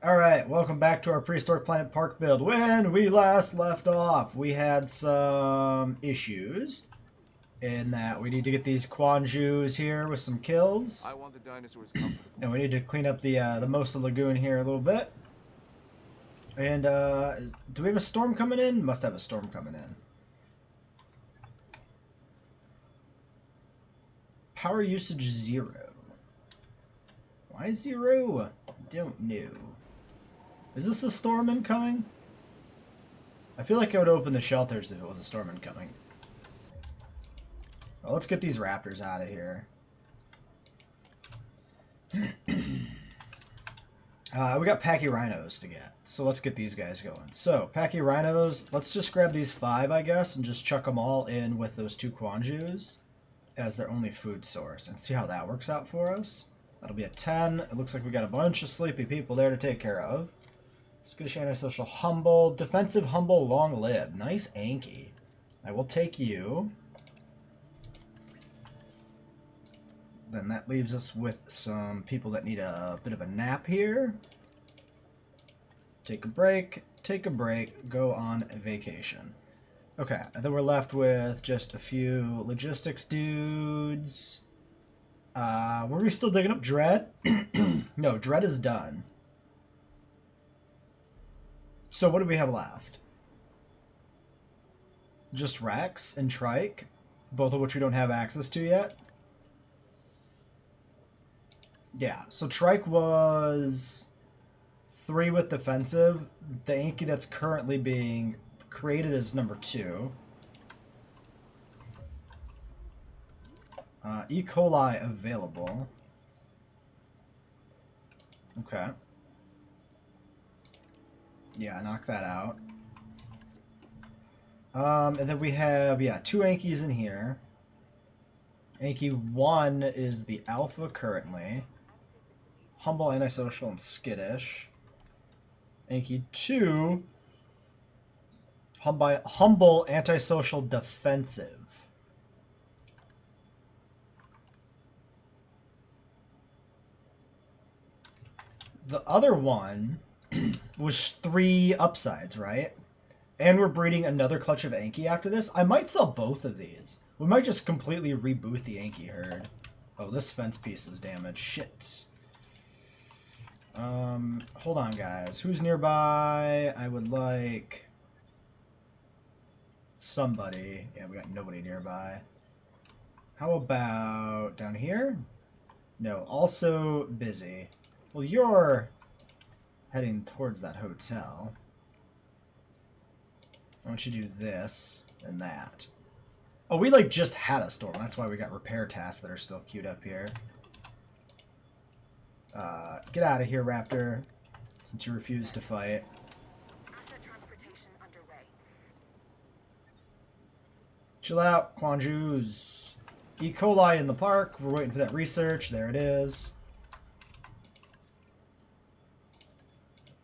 Alright, welcome back to our Prehistoric Planet Park build. When we last left off, we had some issues in that we need to get these Quanjus here with some kills. I want the dinosaurs comfortable. And we need to clean up the Mosa Lagoon here a little bit. And, do we have a storm coming in? Must have a storm coming in. Power usage 0. Why 0? Don't know. Is this a storm incoming? I feel like I would open the shelters if it was a storm incoming. Well, let's get these raptors out of here. We got pachyrhinos to get, so let's get these guys going. So, pachyrhinos, let's just grab these 5, I guess, and just chuck them all in with those 2 Quanjus as their only food source, and see how that works out for us. That'll be a 10. It looks like we got a bunch of sleepy people there to take care of. Skittish, antisocial, humble, defensive, humble, long-lived. Nice Anki. I will take you. Then that leaves us with some people that need a bit of a nap here. Take a break, go on vacation. Okay, and then we're left with just a few logistics dudes. Were we still digging up Dread? No, Dread is done. So what do we have left? Just Rex and Trike, both of which we don't have access to yet. Yeah, so Trike was 3 with defensive. The Anki that's currently being created is number 2. E. coli available. Okay. Yeah, knock that out. And then we have, 2 Ankies in here. Anki 1 is the alpha currently. Humble, antisocial, and skittish. Anki 2, humble, antisocial, defensive. The other one was 3 upsides, right? And we're breeding another clutch of Anki after this. I might sell both of these. We might just completely reboot the Anki herd. Oh, this fence piece is damaged. Shit. Hold on, guys. Who's nearby? I would like somebody. Yeah, we got nobody nearby. How about down here? No, also busy. Well, you're heading towards that hotel. Why don't you do this and that? Oh, we like just had a storm. That's why we got repair tasks that are still queued up here. Get out of here, Raptor, since you refuse to fight. Asset transportation underway. Chill out, Quanjus. E. coli in the park. We're waiting for that research. There it is.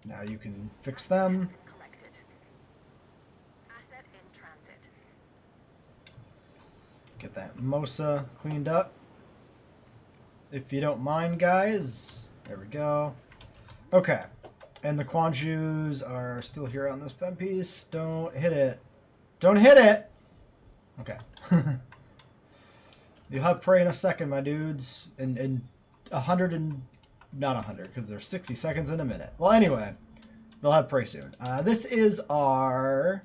Now you can fix them. Collected. Asset in transit. Get that Mosa cleaned up. If you don't mind, guys. There we go. Okay. And the Quanjus are still here on this pen piece. Don't hit it. Don't hit it! Okay. You'll have prey in a second, my dudes. In 100 and... Not 100, because they're 60 seconds in a minute. Well, anyway. They'll have prey soon. This is our...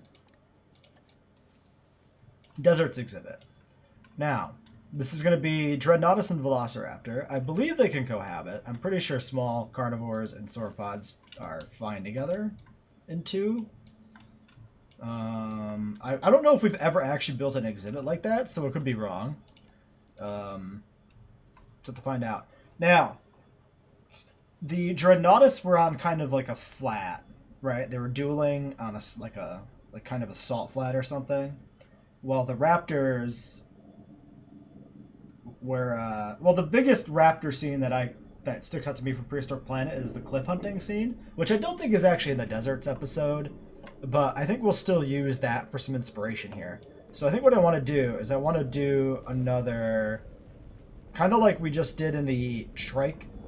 Deserts exhibit. Now... This is going to be Dreadnoughtus and Velociraptor. I believe they can cohabit. I'm pretty sure small carnivores and sauropods are fine together in 2. I don't know if we've ever actually built an exhibit like that, so it could be wrong. So to find out. Now, the Dreadnoughtus were on kind of like a flat, right? They were dueling on a kind of a salt flat or something, while the Raptors where well, the biggest raptor scene that sticks out to me from Prehistoric Planet is the cliff hunting scene, which I don't think is actually in the deserts episode, but I think we'll still use that for some inspiration here. So I think what I want to do is I want to do another kind of like we just did in the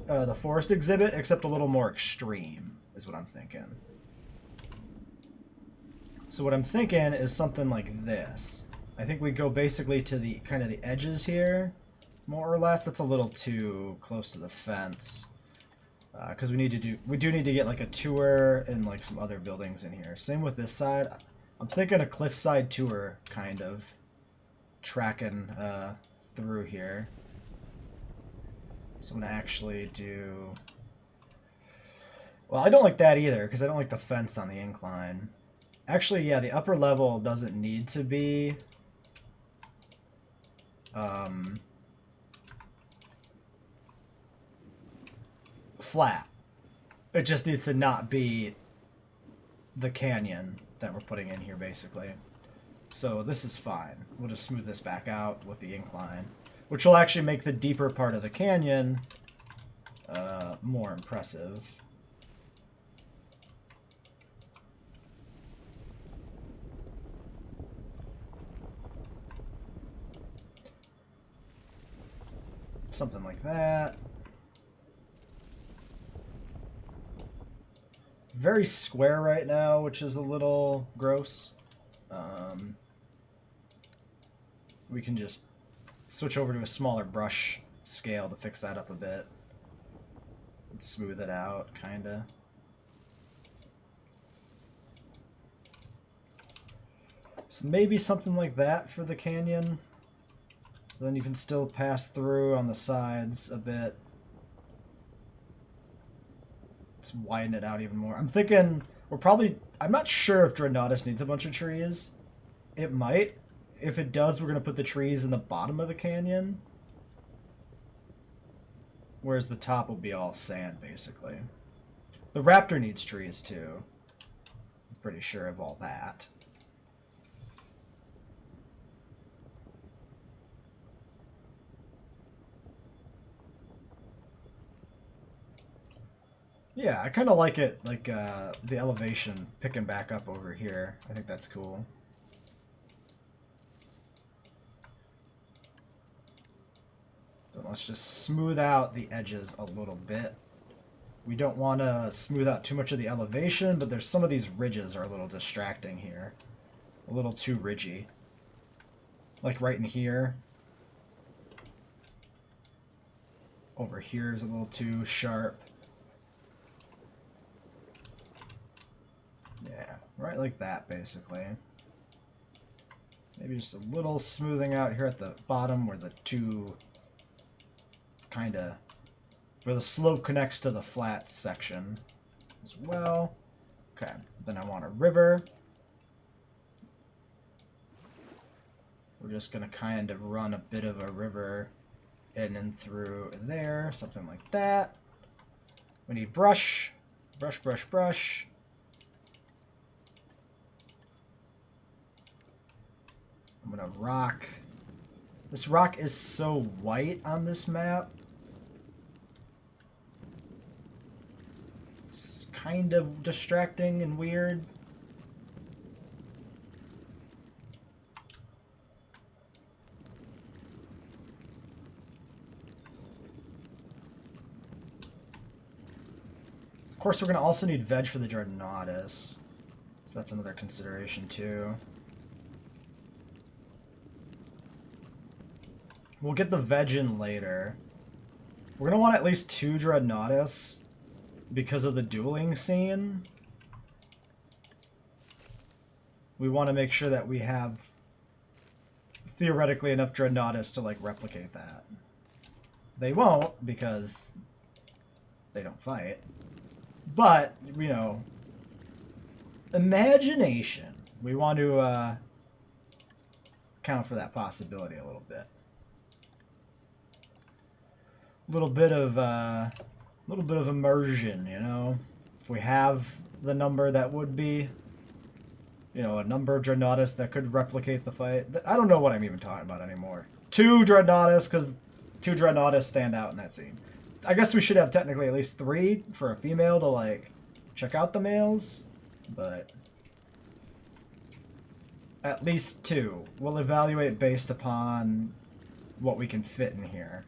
the forest exhibit, except a little more extreme. is what I'm thinking. So what I'm thinking is something like this. I think we go basically to the kind of the edges here, more or less. That's a little too close to the fence. Because we do need to get like a tour and like some other buildings in here. Same with this side. I'm thinking a cliffside tour, kind of tracking through here. So I'm gonna actually do. Well, I don't like that either because I don't like the fence on the incline. Actually, yeah, the upper level doesn't need to be. Flat. It just needs to not be the canyon that we're putting in here, basically. So this is fine. We'll just smooth this back out with the incline, which will actually make the deeper part of the canyon more impressive. Something like that. Very square right now, which is a little gross. We can just switch over to a smaller brush scale to fix that up a bit. And smooth it out, kinda. So maybe something like that for the canyon. Then you can still pass through on the sides a bit. Let's widen it out even more. I'm thinking I'm not sure if Dreadnoughtus needs a bunch of trees. It might. If it does, we're going to put the trees in the bottom of the canyon. Whereas the top will be all sand, basically. The Raptor needs trees, too. I'm pretty sure of all that. Yeah, I kind of like it, like the elevation picking back up over here. I think that's cool. So let's just smooth out the edges a little bit. We don't want to smooth out too much of the elevation, but there's some of these ridges are a little distracting here. A little too ridgy. Like right in here. Over here is a little too sharp. Yeah, right like that, basically. Maybe just a little smoothing out here at the bottom where the two where the slope connects to the flat section as well. Okay, then I want a river. We're just going to kind of run a bit of a river in and through there, something like that. We need brush. Brush, brush, brush. I'm going to rock. This rock is so white on this map. It's kind of distracting and weird. Of course, we're going to also need veg for the Dreadnoughtus. So that's another consideration, too. We'll get the veg in later. We're going to want at least 2 Dreadnoughtus because of the dueling scene. We want to make sure that we have theoretically enough Dreadnoughtus to like replicate that. They won't because they don't fight. But, you know, imagination. We want to account for that possibility a little bit. Little bit of immersion, you know. If we have the number that would be, you know, a number of Dreadnoughtus that could replicate the fight. I don't know what I'm even talking about anymore. 2 Dreadnoughtus, because 2 Dreadnoughtus stand out in that scene. I guess we should have technically at least 3 for a female to like check out the males, but at least 2. We'll evaluate based upon what we can fit in here.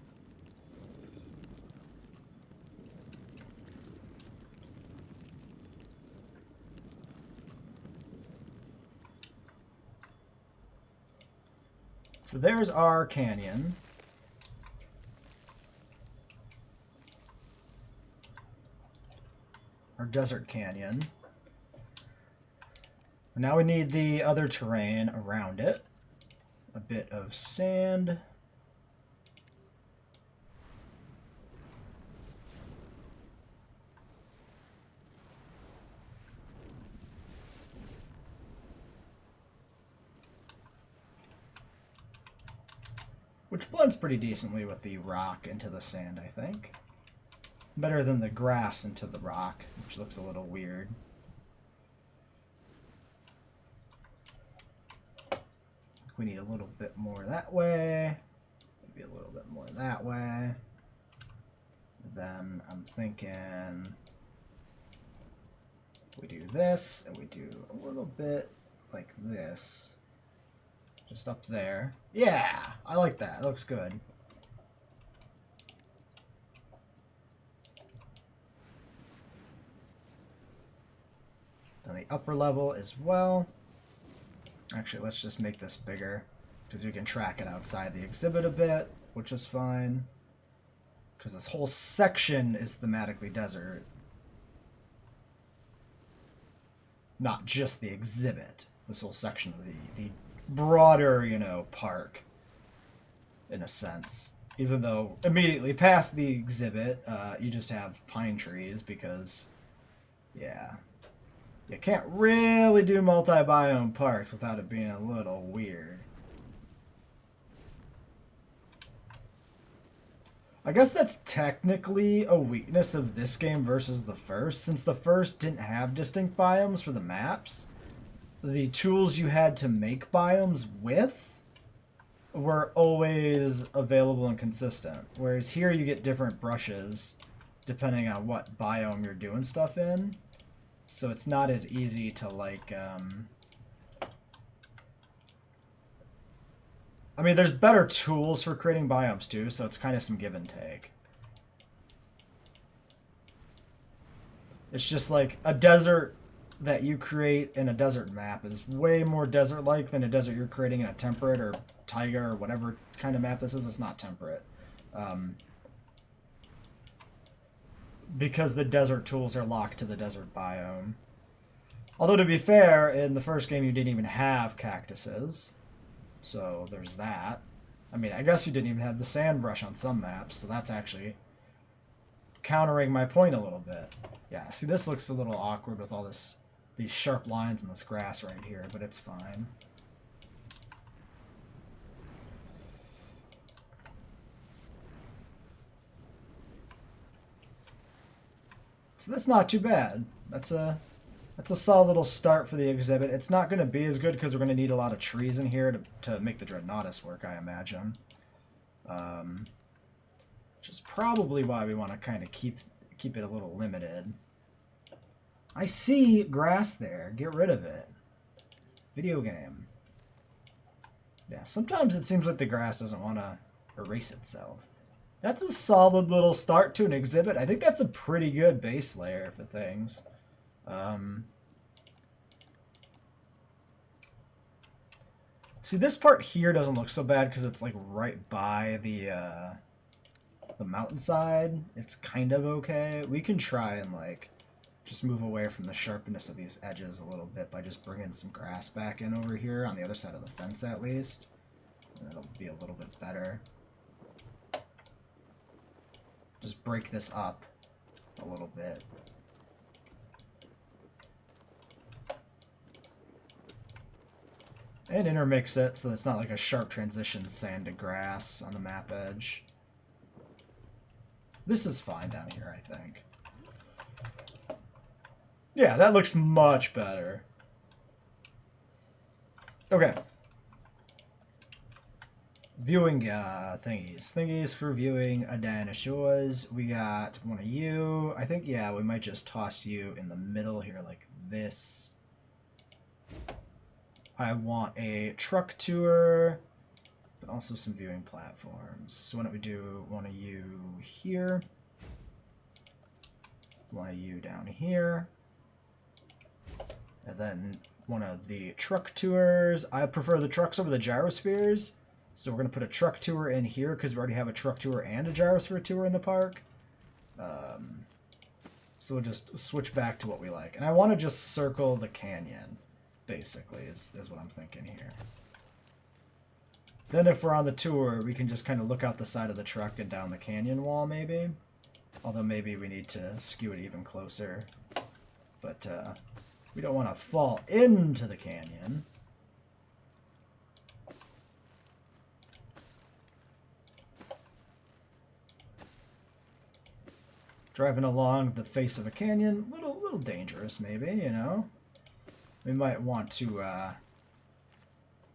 So there's our canyon. Our desert canyon. Now we need the other terrain around it. A bit of sand. Which blends pretty decently with the rock into the sand, I think. Better than the grass into the rock, which looks a little weird. We need a little bit more that way. Maybe a little bit more that way. Then I'm thinking we do this, and we do a little bit like this. Just up there. Yeah, I like that. It looks good. Then the upper level as well. Actually, let's just make this bigger because we can track it outside the exhibit a bit, which is fine. Because this whole section is thematically desert. Not just the exhibit. This whole section of the broader, you know, park, in a sense. Even though immediately past the exhibit, you just have pine trees because, yeah, you can't really do multi-biome parks without it being a little weird. I guess that's technically a weakness of this game versus the first, since the first didn't have distinct biomes for the maps. The tools you had to make biomes with were always available and consistent. Whereas here you get different brushes depending on what biome you're doing stuff in. So it's not as easy to like... I mean, there's better tools for creating biomes too, so it's kind of some give and take. It's just like a desert that you create in a desert map is way more desert-like than a desert you're creating in a temperate or taiga or whatever kind of map this is. It's not temperate. Because the desert tools are locked to the desert biome. Although, to be fair, in the first game you didn't even have cactuses. So there's that. I mean, I guess you didn't even have the sand brush on some maps, so that's actually countering my point a little bit. Yeah, see, this looks a little awkward with all these sharp lines in this grass right here, but it's fine. So that's not too bad. That's a solid little start for the exhibit. It's not going to be as good because we're going to need a lot of trees in here to make the Dreadnoughtus work, I imagine. Which is probably why we want to kind of keep it a little limited. I see grass there. Get rid of it. Video game. Yeah, sometimes it seems like the grass doesn't want to erase itself. That's a solid little start to an exhibit. I think that's a pretty good base layer for things. See, this part here doesn't look so bad because it's like right by the mountainside. It's kind of okay. We can try and like just move away from the sharpness of these edges a little bit by just bringing some grass back in over here on the other side of the fence at least. And it'll be a little bit better. Just break this up a little bit. And intermix it so it's not like a sharp transition sand to grass on the map edge. This is fine down here, I think. Yeah, that looks much better. Okay. Viewing thingies. Thingies for viewing dinosaurs. We got one of you. I think, yeah, we might just toss you in the middle here like this. I want a truck tour, but also some viewing platforms. So why don't we do one of you here, one of you down here, and then one of the truck tours. I prefer the trucks over the gyrospheres, So we're going to put a truck tour in here because we already have a truck tour and a gyrosphere tour in the park. So we'll just switch back to what we like. And I want to just circle the canyon, basically, is what I'm thinking here. Then if we're on the tour, we can just kind of look out the side of the truck and down the canyon wall, maybe. Although maybe we need to skew it even closer. But we don't want to fall into the canyon. Driving along the face of a canyon, little dangerous maybe, you know. We might want to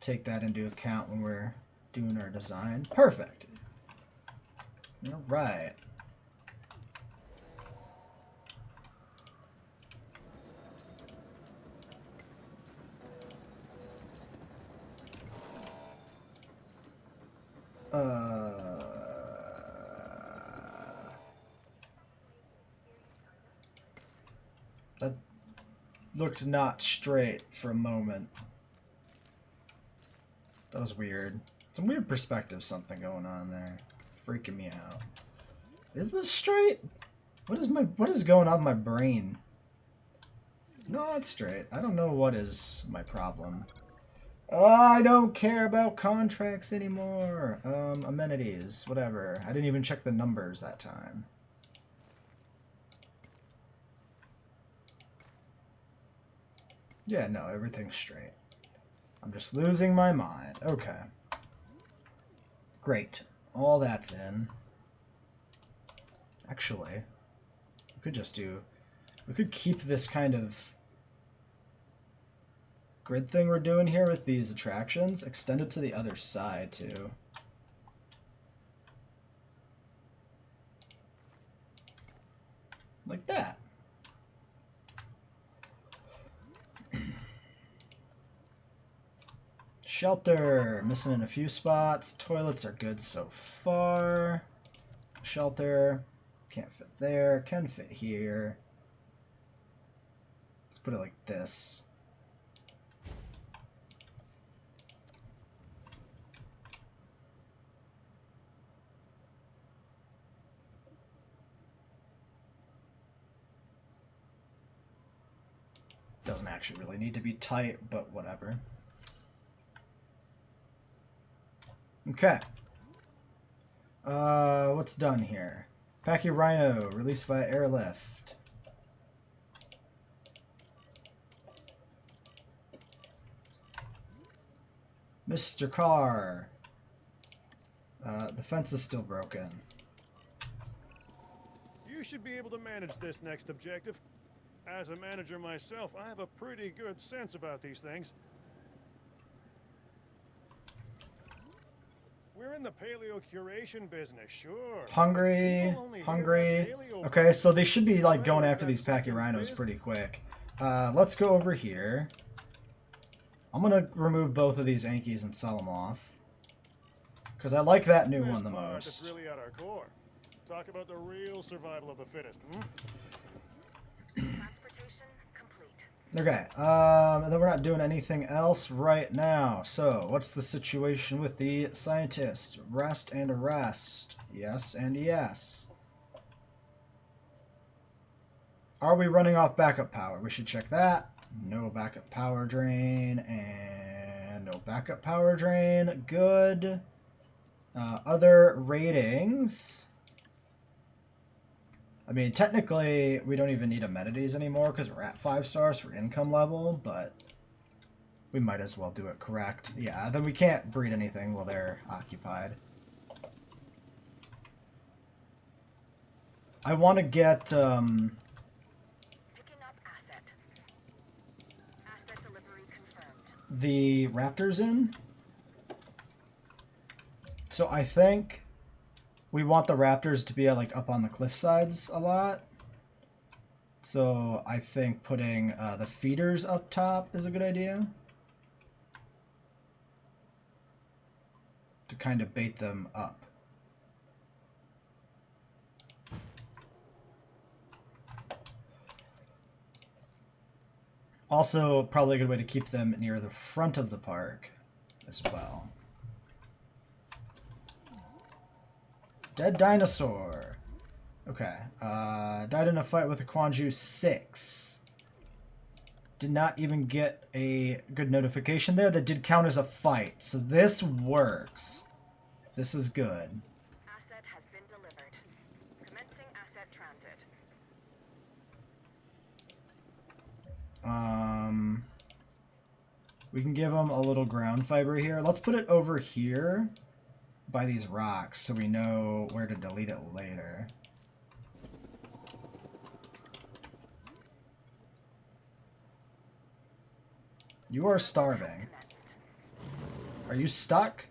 take that into account when we're doing our design. Perfect. All right. That looked not straight for a moment. That was weird. Some weird perspective something going on there. Freaking me out. Is this straight? What is going on in my brain? No, it's straight. I don't know what is my problem. Oh, I don't care about contracts anymore. Amenities, whatever. I didn't even check the numbers that time. Yeah, no, everything's straight. I'm just losing my mind. Okay. Great. All that's in. Actually, we could just do... We could keep this kind of grid thing we're doing here with these attractions. Extend it to the other side, too. Like that. Shelter, missing in a few spots. Toilets are good so far. Shelter, can't fit there, can fit here. Let's put it like this. Doesn't actually really need to be tight, but whatever. Okay. What's done here? Pachyrhino, released via airlift. Mr. Carr. The fence is still broken. You should be able to manage this next objective. As a manager myself, I have a pretty good sense about these things. We're in the paleo curation business, sure. Hungry. Okay, so they should be like going after these Pachyrhinos pretty quick. Let's go over here. I'm gonna remove both of these Ankies and sell them off. Because I like that new one the most. That's really at our core. Talk about the real survival of the fittest, Transportation complete. Okay, and then we're not doing anything else right now. So, what's the situation with the scientists? Rest and arrest. Yes and yes. Are we running off backup power? We should check that. No backup power drain and no backup power drain. Good. Other ratings. I mean, technically, we don't even need amenities anymore because we're at 5 stars for income level, but we might as well do it correct. Yeah, then we can't breed anything while they're occupied. I want to get, Picking up asset. Asset delivery confirmed. the Raptors in. So I think we want the Raptors to be like up on the cliff sides a lot. So I think putting the feeders up top is a good idea. To kind of bait them up. Also, probably a good way to keep them near the front of the park as well. Dead dinosaur. Okay. Died in a fight with a Quanju 6. Did not even get a good notification there. That did count as a fight. So this works. This is good. Asset has been delivered. Commencing asset transit. We can give them a little ground fiber here. Let's put it over here by these rocks so we know where to delete it later. You are starving. Are you stuck?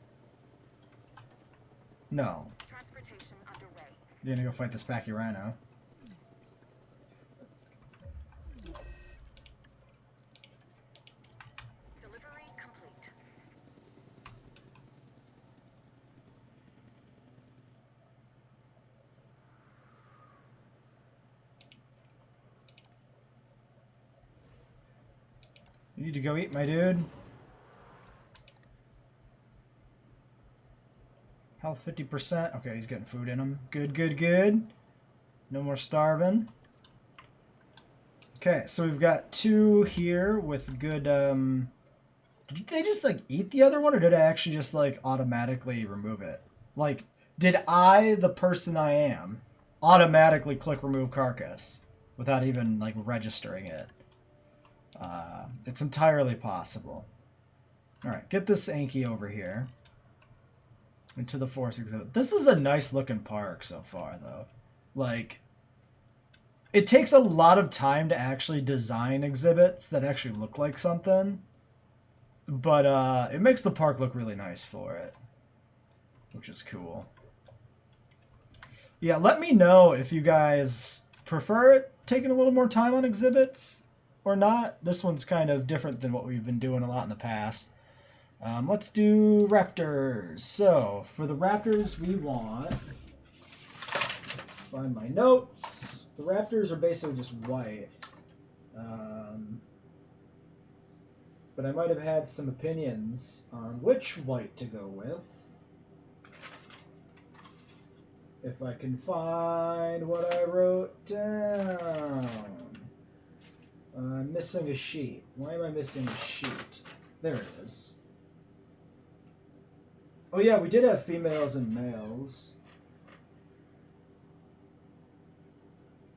No. Transportation underway. You're gonna go fight this Pachyrhino. Delivery complete. You need to go eat, my dude. Health 50%. Okay, he's getting food in him. Good, good, good. No more starving. Okay, so we've got 2 here with good, Did they just, like, eat the other one, or did I actually just, like, automatically remove it? Like, did I, the person I am, automatically click remove carcass without even, like, registering it? It's entirely possible. Alright, get this Anki over here. Into the forest exhibit. This is a nice looking park so far, though. Like, it takes a lot of time to actually design exhibits that actually look like something. But it makes the park look really nice for it. Which is cool. Yeah, let me know if you guys prefer it taking a little more time on exhibits or not. This one's kind of different than what we've been doing a lot in the past. Let's do Raptors. So, for the Raptors, we want... Find my notes. The Raptors are basically just white. But I might have had some opinions on which white to go with. If I can find what I wrote down. I'm missing a sheet. Why am I missing a sheet? There it is. Oh yeah, we did have females and males.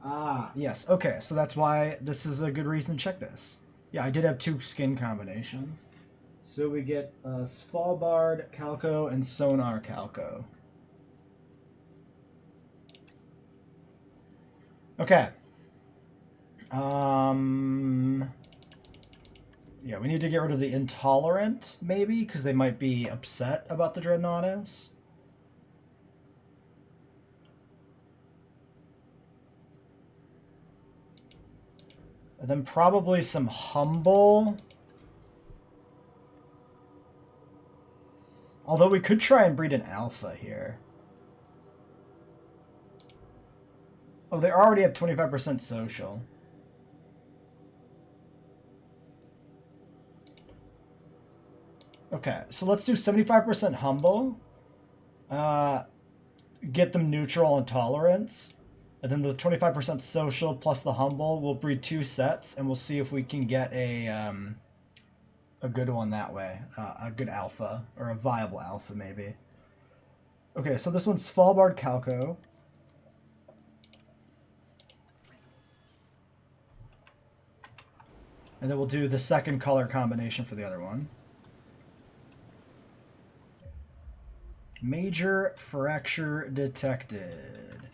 Ah, yes. Okay, so that's why this is a good reason to check this. Yeah, I did have 2 skin combinations. So we get Svalbard Calico and Sonar Calico. Okay. Yeah, we need to get rid of the intolerant, maybe, because they might be upset about the Dreadnoughtus. And then probably some humble. Although we could try and breed an alpha here. Oh, they already have 25% social. Okay, so let's do 75% humble. Get them neutral and tolerance. And then the 25% social plus the humble, we'll breed 2 sets, and we'll see if we can get a good one that way. A good alpha, or a viable alpha, maybe. Okay, so this one's Svalbard Calco. And then we'll do the second color combination for the other one. Major fracture detected.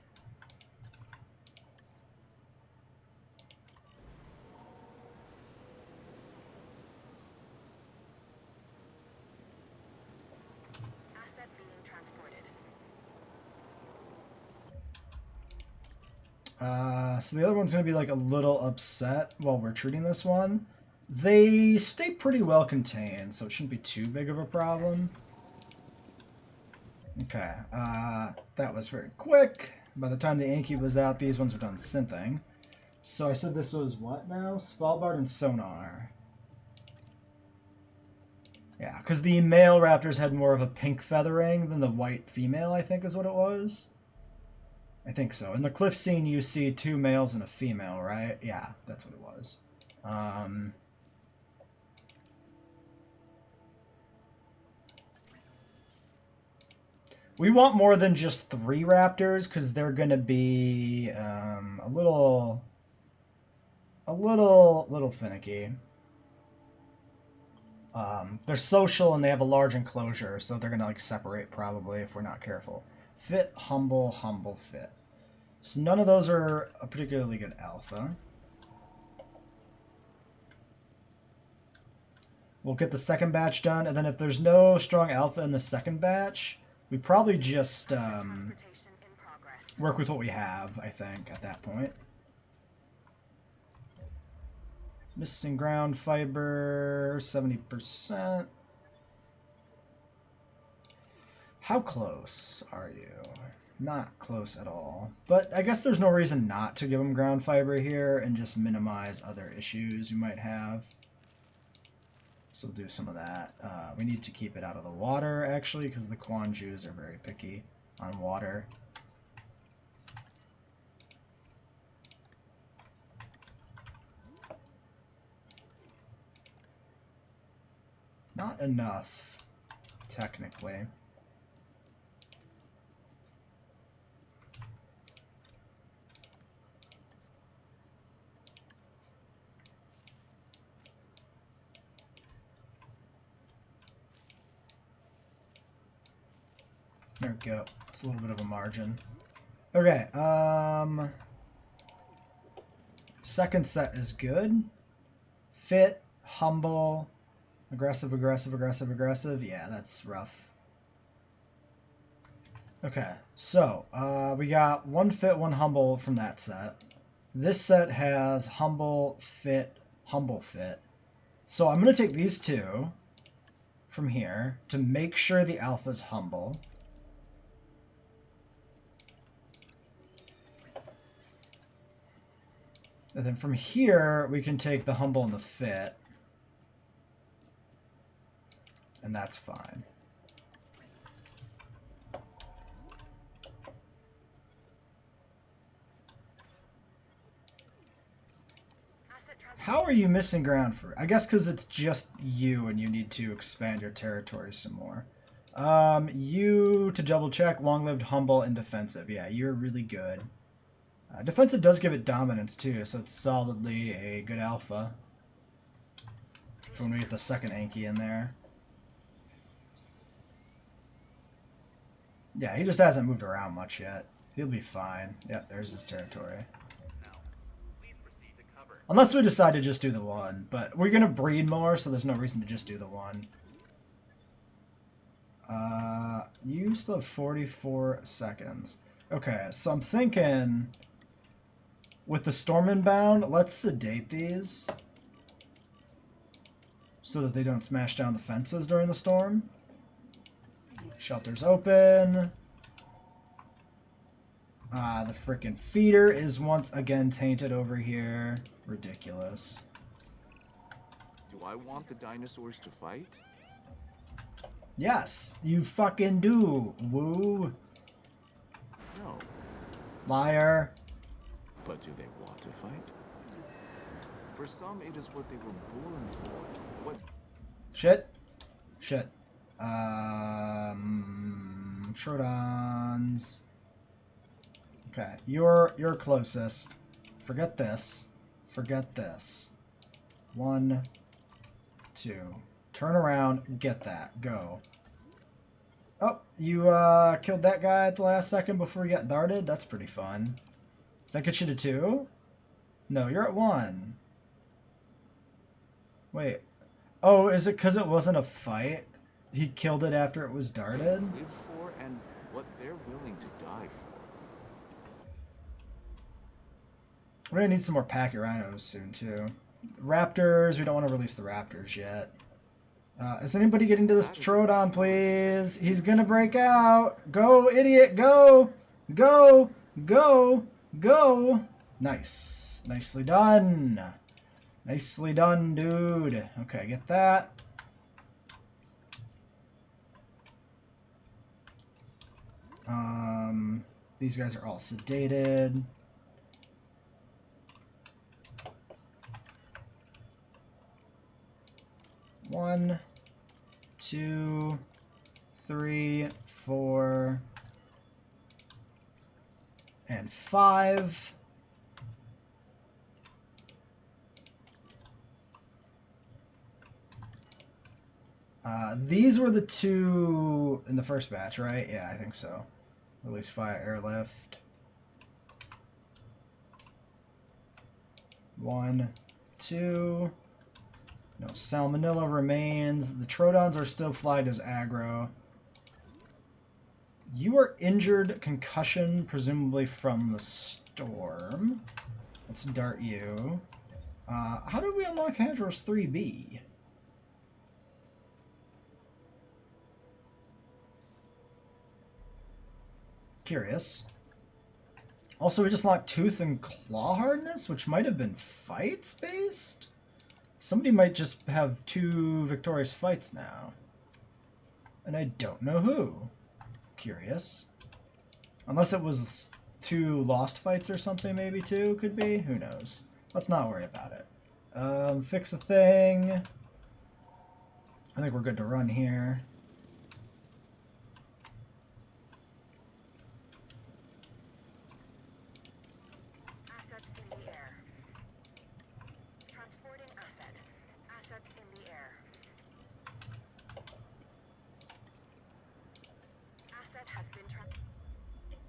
Asset being transported. So the other one's going to be like a little upset while we're treating this one. They stay pretty well contained, so it shouldn't be too big of a problem. Okay, that was very quick. By the time the Anki was out, these ones were done synthing. So I said this was what now? Svalbard and Sonar. Yeah, because the male raptors had more of a pink feathering than the white female, I think is what it was. I think so. In the cliff scene, you see 2 males and a female, right? Yeah, that's what it was. We want more than just 3 raptors because they're gonna be a little finicky. They're social and they have a large enclosure, so they're gonna like separate probably if we're not careful. Fit, humble, humble, fit. So none of those are a particularly good alpha. We'll get the second batch done, and then if there's no strong alpha in the second batch, we probably just work with what we have, I think, at that point. Missing ground fiber, 70%. How close are you? Not close at all. But I guess there's no reason not to give them ground fiber here and just minimize other issues you might have. So we'll do some of that. We need to keep it out of the water, actually, because the Quanjus are very picky on water. Not enough, technically. There we go. It's a little bit of a margin. Okay, second set is good. Fit, humble, aggressive, aggressive, aggressive, aggressive. Yeah, that's rough. Okay, so we got 1 fit, 1 humble from that set. This set has humble, fit, humble, fit. So I'm going to take these 2 from here to make sure the alpha's humble. And then from here, we can take the humble and the fit. And that's fine. How are you missing ground for? I guess because it's just you and you need to expand your territory some more. You, to double check, long-lived, humble, and defensive. Yeah, you're really good. Defensive does give it dominance too, so it's solidly a good alpha. For when we get the second Anki in there. Yeah, he just hasn't moved around much yet. He'll be fine. Yep, there's his territory. Unless we decide to just do the 1, but we're going to breed more, so there's no reason to just do the 1. You still have 44 seconds. Okay, so I'm thinking with the storm inbound, let's sedate these so that they don't smash down the fences during the storm. Shelter's open. The frickin' feeder is once again tainted over here. Ridiculous. Do I want the dinosaurs to fight? Yes, you fucking do, woo. No. Liar. But do they want to fight? For some, it is what they were born for. What? Shit. Shit. Shrodons. Okay, you're closest. Forget this. Forget this. 1, 2. Turn around. Get that. Go. Oh, you killed that guy at the last second before he got darted? That's pretty fun. Does that get you to 2? No, you're at 1. Wait. Oh, is it because it wasn't a fight? He killed it after it was darted? Live for and what they're willing to die for. We're going to need some more Pachyrhinos soon, too. Raptors, we don't want to release the Raptors yet. Is anybody getting to this Pterodon, please? He's going to break out. Go, idiot, go. Go, go, go. Nice. Nicely done. Nicely done, dude. Okay, get that. These guys are all sedated. One, two, three, 4, and 5. These were the 2 in the first batch, right? Yeah, I think so. Release fire airlift. 1, 2. No salmonella remains. The Trodons are still flagged as aggro. You are injured, concussion, presumably from the storm. Let's dart you. How did we unlock Hadros 3B? Curious. Also, we just locked Tooth and Claw Hardness, which might have been fights based? Somebody might just have 2 victorious fights now. And I don't know who. Curious. Unless it was 2 lost fights or something, maybe 2 could be. Who knows? Let's not worry about it. Fix the thing. I think we're good to run here. Assets in the air. Transporting asset. Assets in the air. Asset has been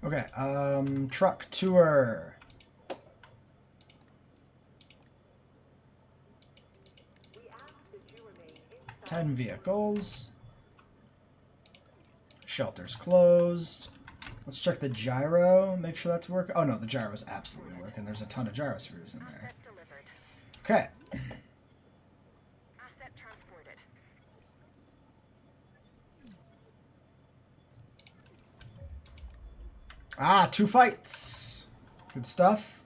Okay, truck tour. We ask that you remain inside. 10 vehicles. Shelter's closed. Let's check the gyro, make sure that's working. Oh no, the gyro's absolutely working. There's a ton of gyrospheres in there. asset delivered. Okay. Asset transported. Ah, 2 fights. Good stuff.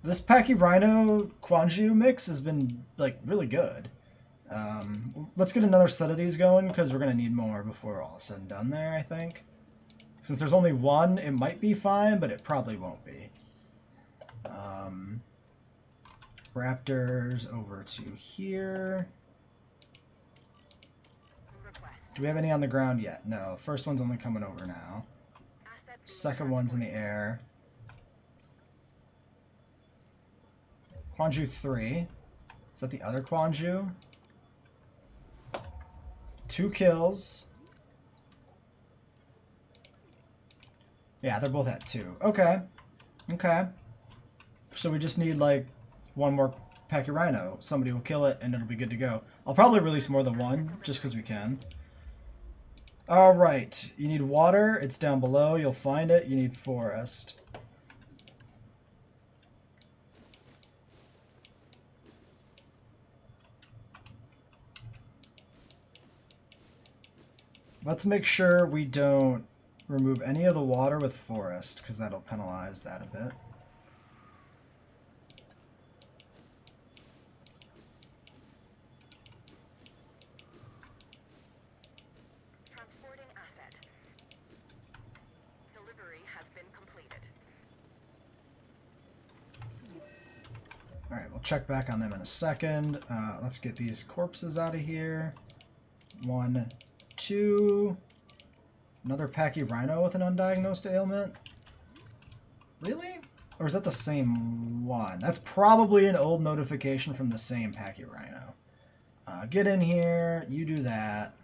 This Pachyrhino Quanju mix has been, like, really good. Let's get another set of these going, because we're going to need more before all is said and done there, I think. Since there's only 1, it might be fine, but it probably won't be. Raptors over to here. Request. Do we have any on the ground yet? No. First one's only coming over now. Asset Second one's in the air. Quanju 3. Is that the other Quanju? 2 kills. Yeah, they're both at 2. Okay. Okay. So we just need, like, 1 more Pachyrhino. Somebody will kill it, and it'll be good to go. I'll probably release more than 1, just because we can. Alright. You need water. It's down below. You'll find it. You need forest. Let's make sure we don't remove any of the water with forest, because that'll penalize that a bit. Transporting asset. Delivery has been completed. Alright, we'll check back on them in a second. Let's get these corpses out of here. 1, 2. Another Pachyrhino with an undiagnosed ailment? Really? Or is that the same one? That's probably an old notification from the same Pachyrhino. Get in here. You do that.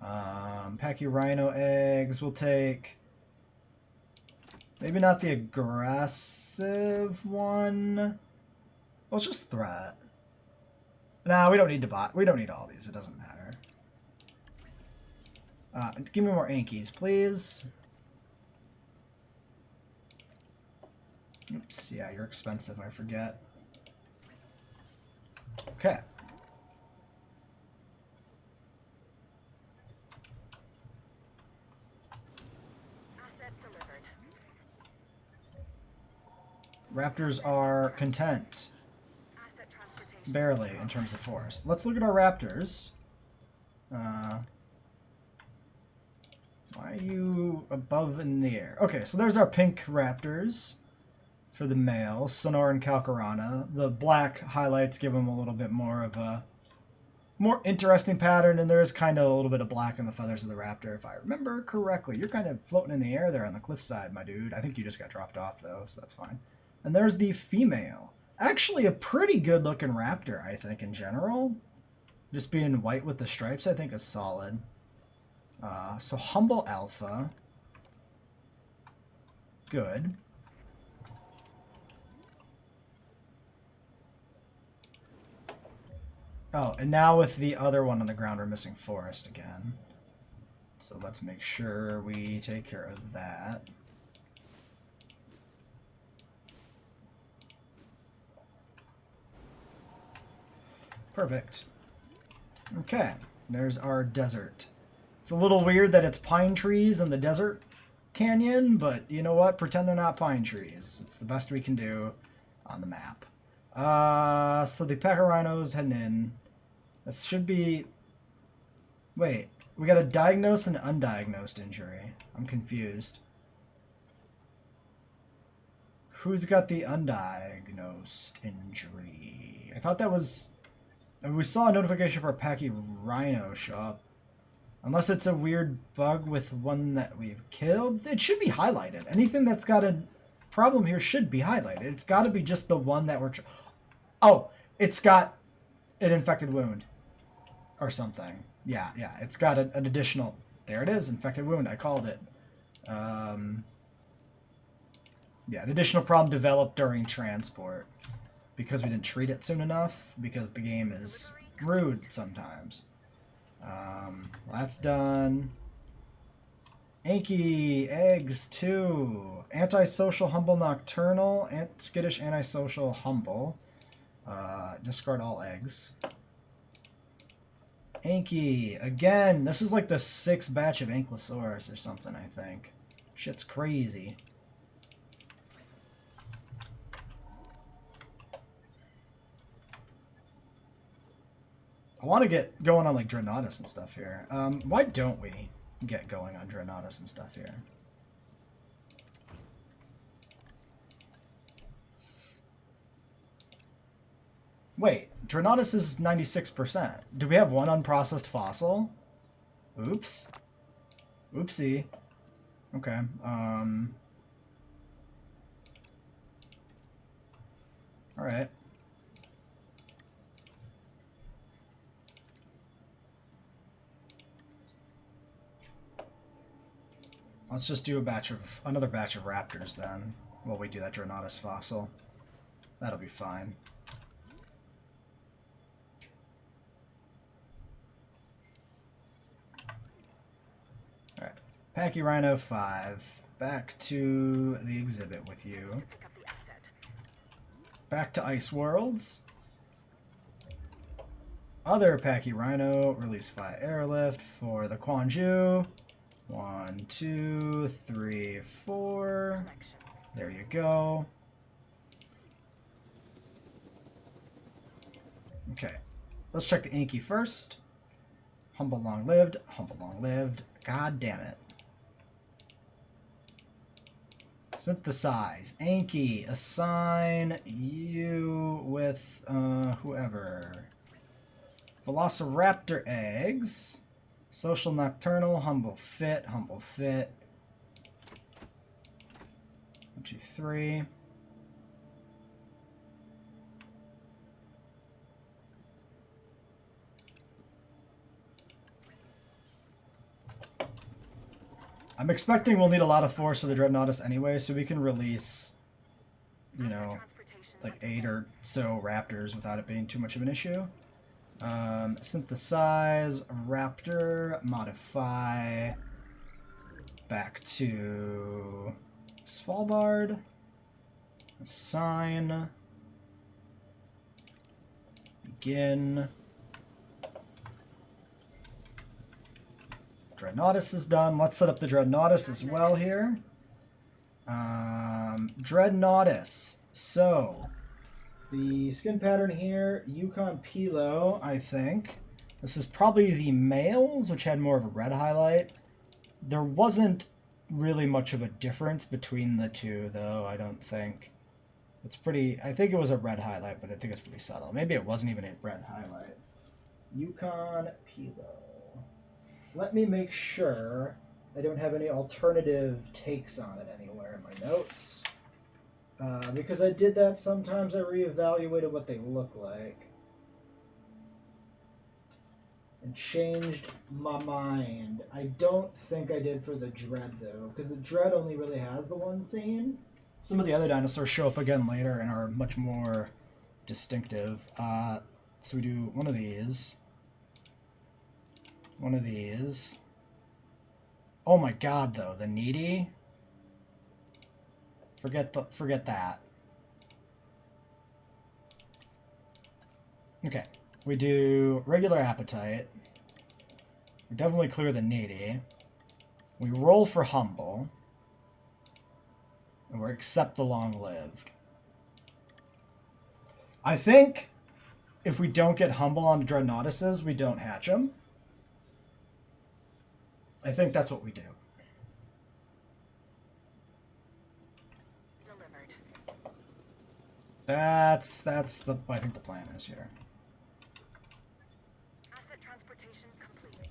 Pachyrhino eggs. We'll take... Maybe not the aggressive one. Well, it's just threat. Nah, we don't need to buy. We don't need all these. It doesn't matter. Give me more Ankies, please. Oops, yeah, you're expensive, I forget. Okay. Asset delivered. Raptors are content. Asset transportation. Barely, in terms of force. Let's look at our Raptors. Why are you above in the air? Okay, so there's our pink raptors for the males, Sonora and Calcarana. The black highlights give them a little bit more of a more interesting pattern, and there is kind of a little bit of black in the feathers of the raptor, if I remember correctly. You're kind of floating in the air there on the cliffside, my dude. I think you just got dropped off, though, so that's fine. And there's the female. Actually, a pretty good-looking raptor, I think, in general. Just being white with the stripes, I think, is solid. So Humble Alpha. Good. Oh, and now with the other one on the ground, we're missing Forest again. So let's make sure we take care of that. Perfect. Okay, there's our desert. It's a little weird that it's pine trees in the desert canyon, but you know what? Pretend they're not pine trees. It's the best we can do on the map. So the pack of rhinos heading in. This should be... Wait, we got a diagnosed and undiagnosed injury. I'm confused. Who's got the undiagnosed injury? I thought that was... We saw a notification for a Packy Rhino show up. Unless it's a weird bug with one that we've killed. It should be highlighted. Anything that's got a problem here should be highlighted. It's got to be just the one that we're... Oh, it's got an infected wound. Or something. Yeah, it's got an additional... There it is, infected wound. I called it. Yeah, an additional problem developed during transport. Because we didn't treat it soon enough. Because the game is rude sometimes. That's done. Anky, eggs, 2. Antisocial, humble, nocturnal. Skittish, antisocial, humble. Discard all eggs. Anky, again, this is like the 6th batch of Ankylosaurus or something, I think. Shit's crazy. I want to get going on like Dreadnoughtus and stuff here. Why don't we get going on Dreadnoughtus and stuff here? Wait, Dreadnoughtus is 96%. Do we have one unprocessed fossil? Oops. Oopsie. Okay. Alright. Let's just do another batch of raptors then, while we do that Dreadnoughtus fossil. That'll be fine. Alright, Packy Rhino 5. Back to the exhibit with you. Back to Ice Worlds. Other Packy Rhino, release 5 airlift for the Quanju. 1, 2, 3, 4. There you go. Okay. Let's check the Anky first. Humble long lived. Humble long lived. God damn it. Synthesize. Anky. Assign you with whoever. Velociraptor eggs. Social nocturnal, humble fit. 1, 2, 3. I'm expecting we'll need a lot of force for the Dreadnoughtus anyway, so we can release, you know, like 8 or so raptors without it being too much of an issue. Synthesize, raptor, modify, back to Svalbard, assign, begin. Dreadnoughtus is done. Let's set up the Dreadnoughtus as well here. Dreadnoughtus. So, the skin pattern here, Yukon Pilo, I think. This is probably the males, which had more of a red highlight. There wasn't really much of a difference between the two, though, I don't think. It's pretty... I think it was a red highlight, but I think it's pretty subtle. Maybe it wasn't even a red highlight. Yukon Pilo. Let me make sure I don't have any alternative takes on it anywhere in my notes. Because I did that sometimes, I reevaluated what they look like. And changed my mind. I don't think I did for the Dread, though, because the Dread only really has the one scene. Some of the other dinosaurs show up again later and are much more distinctive. So we do one of these. One of these. Oh my god, though, the needy. Forget that. Okay, we do regular appetite. We definitely clear the needy. We roll for humble. And we accept the long-lived. I think if we don't get humble on Dreadnoughtuses, we don't hatch them. I think that's what we do. Delivered. That's the I think the plan is here. Asset transportation complete.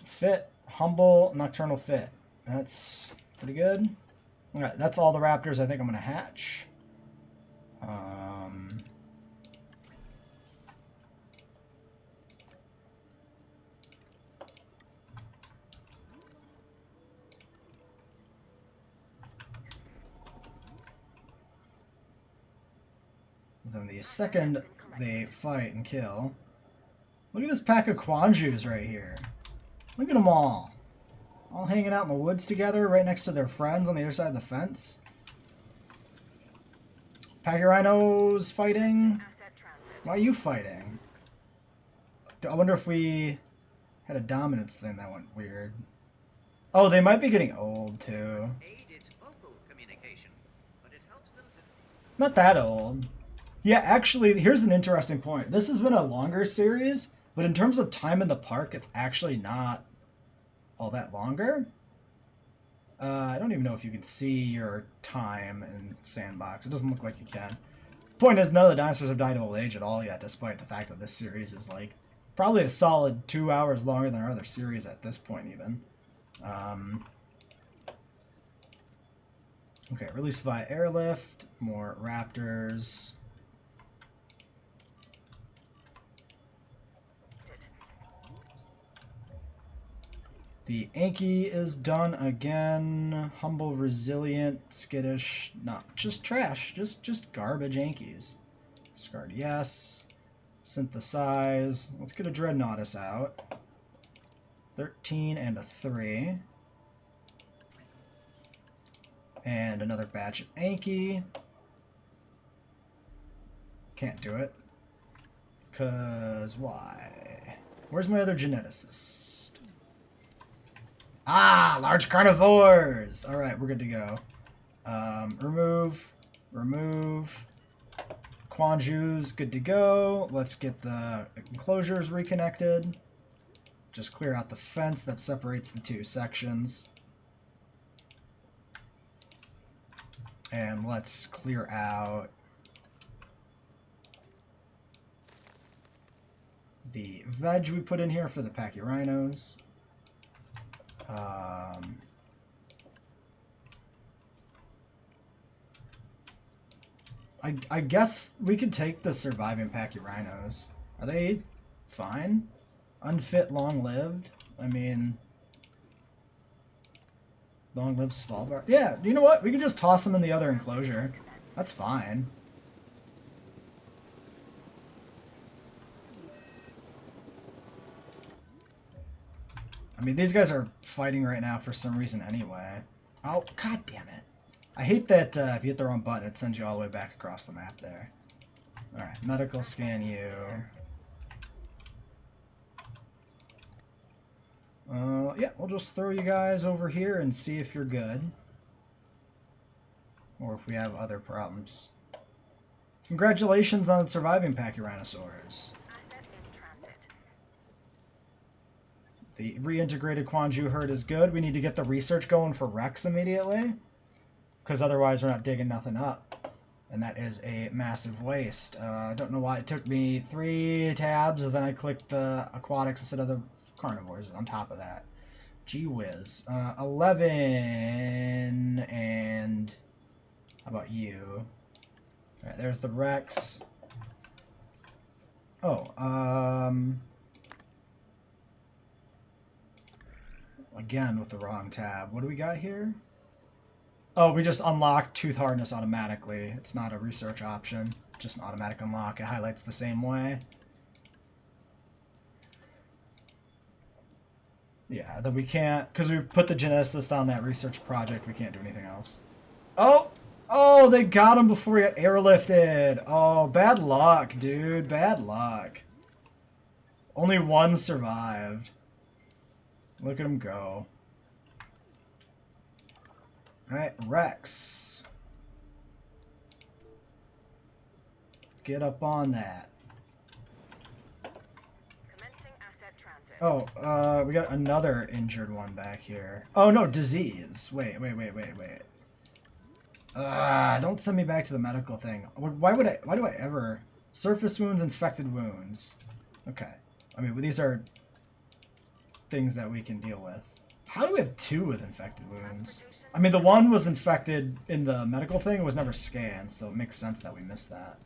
Fit, humble, nocturnal fit. That's pretty good. Alright, that's all the raptors I think I'm gonna hatch. Then the second they fight and kill. Look at this pack of Quanjus right here. Look at them all. All hanging out in the woods together right next to their friends on the other side of the fence. Pachyrhinos fighting. Asset transit. Why are you fighting? I wonder if we had a dominance thing that went weird. Oh, they might be getting old too. Aid its vocal communication, but it helps them to Not that old. Yeah, actually, here's an interesting point. This has been a longer series, but in terms of time in the park, it's actually not all that longer. I don't even know if you can see your time in Sandbox. It doesn't look like you can. Point is, none of the dinosaurs have died of old age at all yet, despite the fact that this series is like probably a solid 2 hours longer than our other series at this point even. Okay, release via airlift, more raptors. The Anki is done again. Humble, resilient, skittish. Not just trash. Just garbage Ankies. Discard yes. Synthesize. Let's get a Dreadnoughtus out. 13 and a 3. And another batch of Anki. Can't do it. Cause why? Where's my other geneticist? Ah, large carnivores! Alright, we're good to go. Remove. Quanju's good to go. Let's get the enclosures reconnected. Just clear out the fence that separates the two sections. And let's clear out the veg we put in here for the Pachyrhinos. I guess we could take the surviving Pachyrhinos. Are they fine? Unfit, long-lived? I mean... Long-lived Svalbard? Yeah, you know what? We can just toss them in the other enclosure. That's fine. I mean, these guys are fighting right now for some reason anyway. Oh, god damn it. I hate that if you hit the wrong button, it sends you all the way back across the map there. Alright, medical scan you. Yeah, we'll just throw you guys over here and see if you're good. Or if we have other problems. Congratulations on surviving Pachyrhinosaurs. Asset in transit. The reintegrated Quanju herd is good. We need to get the research going for Rex immediately, because otherwise we're not digging nothing up. And that is a massive waste. I don't know why it took me 3 tabs, and then I clicked the aquatics instead of the carnivores on top of that. Gee whiz. 11, and how about you? Alright, there's the Rex. Oh, again with the wrong tab. What do we got here? Oh, we just unlocked tooth hardness automatically. It's not a research option, just an automatic unlock. It highlights the same way. Yeah, then we can't, because we put the geneticist on that research project, we can't do anything else. Oh! Oh, they got him before he got airlifted. Oh, bad luck, dude. Bad luck. Only one survived. Look at him go. Alright, Rex. Get up on that. Commencing asset transit. Oh, we got another injured one back here. Oh, no, disease. Wait. Don't send me back to the medical thing. Why do I ever... Surface wounds, infected wounds. Okay. I mean, these are things that we can deal with. How do we have 2 with infected wounds? I mean, the one was infected in the medical thing. It was never scanned, so it makes sense that we missed that.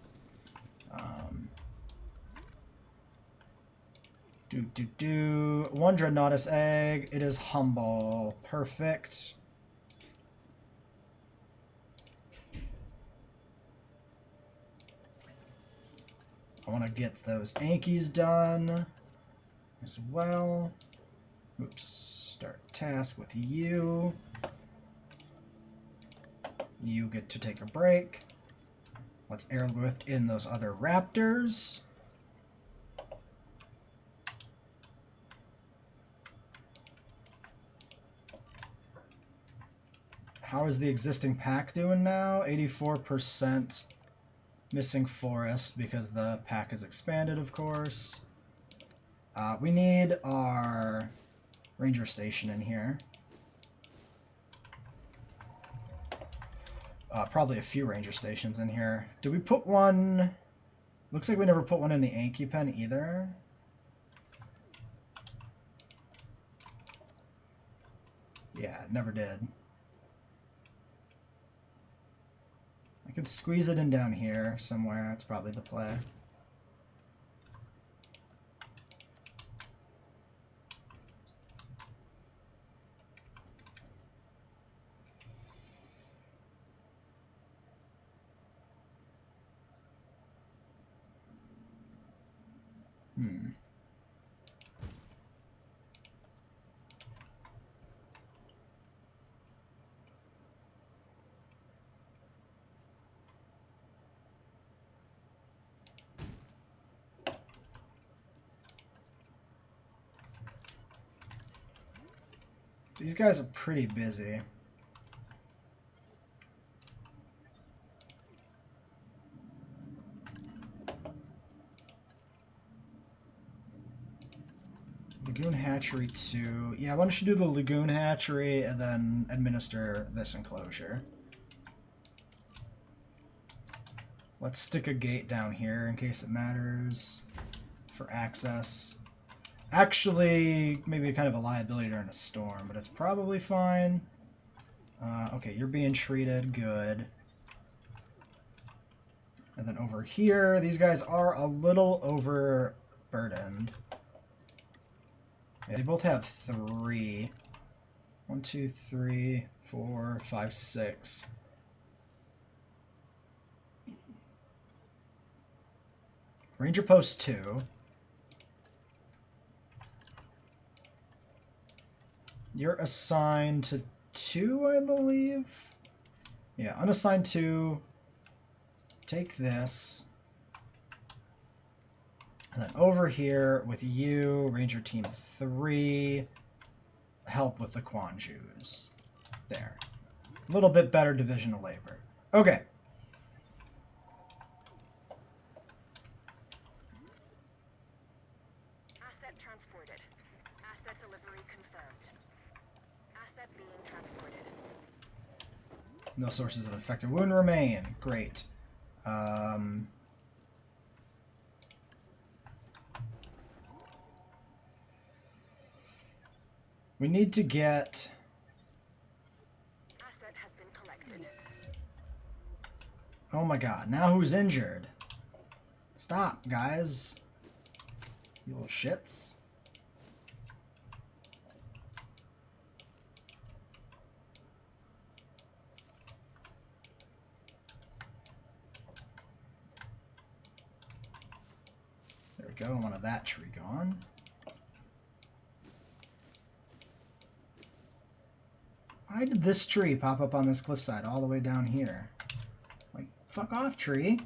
One Dreadnoughtus egg. It is humble. Perfect. I want to get those Ankies done as well. Oops. Start task with you. You get to take a break. Let's airlift in those other Raptors. How is the existing pack doing now? 84% missing forest because the pack is expanded, of course. We need our ranger station in here. Probably a few ranger stations in here. Did we put one? Looks like we never put one in the Anki pen either. Yeah, never did. I could squeeze it in down here somewhere. That's probably the play. These guys are pretty busy. Lagoon Hatchery 2. Yeah, why don't you do the Lagoon Hatchery and then administer this enclosure. Let's stick a gate down here in case it matters for access. Actually, maybe kind of a liability during a storm, but it's probably fine. Okay, you're being treated good. And then over here, these guys are a little overburdened. Yeah, they both have 3. 1, 2, 3, 4, 5, 6. Ranger Post 2. You're assigned to 2, I believe. Yeah, unassigned 2. Take this. And then over here with you, Ranger Team 3, help with the Quanjus. There. A little bit better division of labor. Okay. Asset transported. Asset delivery confirmed. Asset being transported. No sources of infected wound remain. Great. We need to get... Asset has been collected. Oh my god, now who's injured? Stop, guys. You little shits. There we go, I wanted that tree gone. Why did this tree pop up on this cliffside all the way down here? Like, fuck off, tree.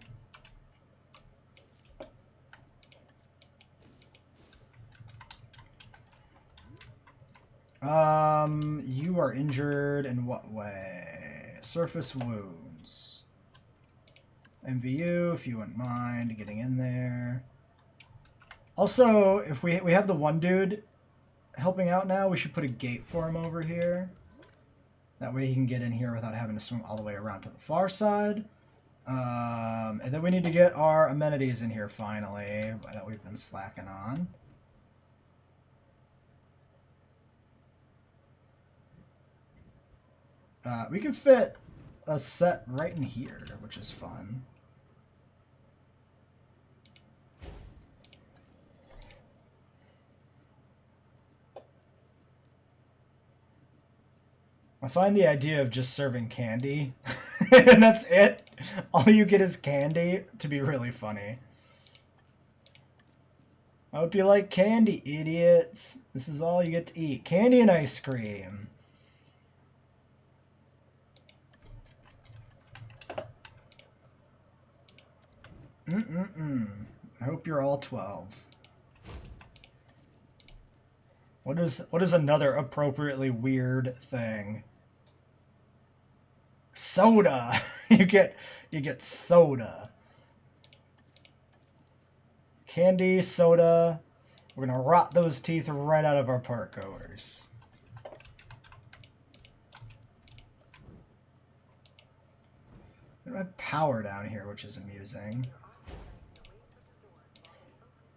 You are injured in what way? Surface wounds. MVU, if you wouldn't mind getting in there. Also, if we have the one dude helping out now, we should put a gate for him over here. That way he can get in here without having to swim all the way around to the far side. And then we need to get our amenities in here finally, that we've been slacking on. We can fit a set right in here, which is fun. I find the idea of just serving candy, and that's it. All you get is candy, to be really funny. I would be like, candy, idiots. This is all you get to eat. Candy and ice cream. I hope you're all 12. What is another appropriately weird thing? Soda. you get soda. Candy, soda. We're gonna rot those teeth right out of our park goers. We don't have power down here, which is amusing.